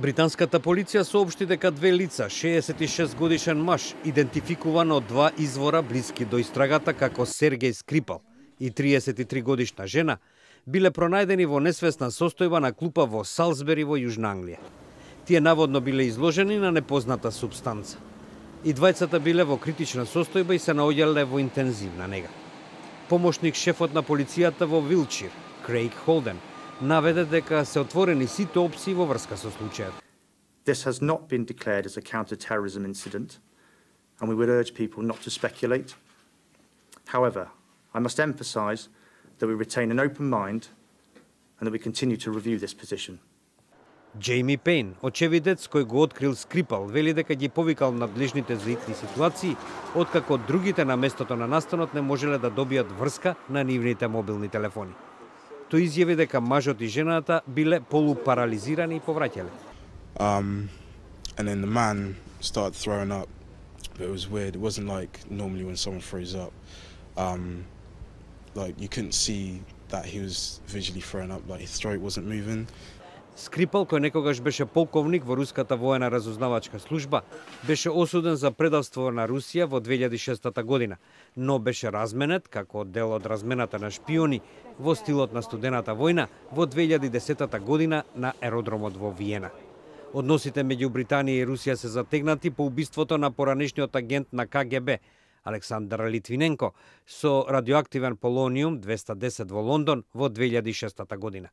Британската полиција соопшти дека две лица, 66 годишен маж, идентификуван од два извора блиски до истрагата како Сергеј Скрипал и 33 годишна жена, биле пронајдени во несвесна состојба на клупа во Салсбери во Јужна Англија. Тие наводно биле изложени на непозната супстанца. И двајцата биле во критична состојба и се наоѓале во интензивна нега. Помошник шефот на полицијата во Вилчир, Крейг Холден, наведе дека се отворени сите опции во врска со случајот. This has not been declared as a counter-terrorism incident, and we would urge people not to speculate. However, I must emphasise that we retain an open mind and that we continue to review this position. Джейми Пейн, очевидец кој го открил Скрипал, вели дека ги повикал надлежните за итни ситуации, откако другите на местото на настанот не можеле да добијат врска на нивните мобилни телефони. Тој изјави дека мажот и жената биле полупарализирани и повраќале. And then the man started throwing up, but it was weird. It wasn't like normally when someone throws up. Like you couldn't see that he was visually throwing up, like his throat wasn't moving. Скрипал, кој некогаш беше полковник во руската воена разузнавачка служба, беше осуден за предавство на Русија во 2006 година, но беше разменет како дел од размената на шпиони во стилот на студената војна во 2010 година на аеродромот во Виена. Односите меѓу Британија и Русија се затегнати по убиството на поранешниот агент на КГБ Александар Литвиненко со радиоактивен полониум 210 во Лондон во 2006 година.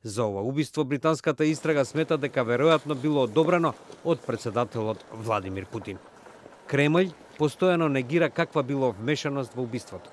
За ова убиство британската истрага смета дека веројатно било одобрено од претседателот Владимир Путин. Кремљ постојано негира каква било вмешаност во убиството.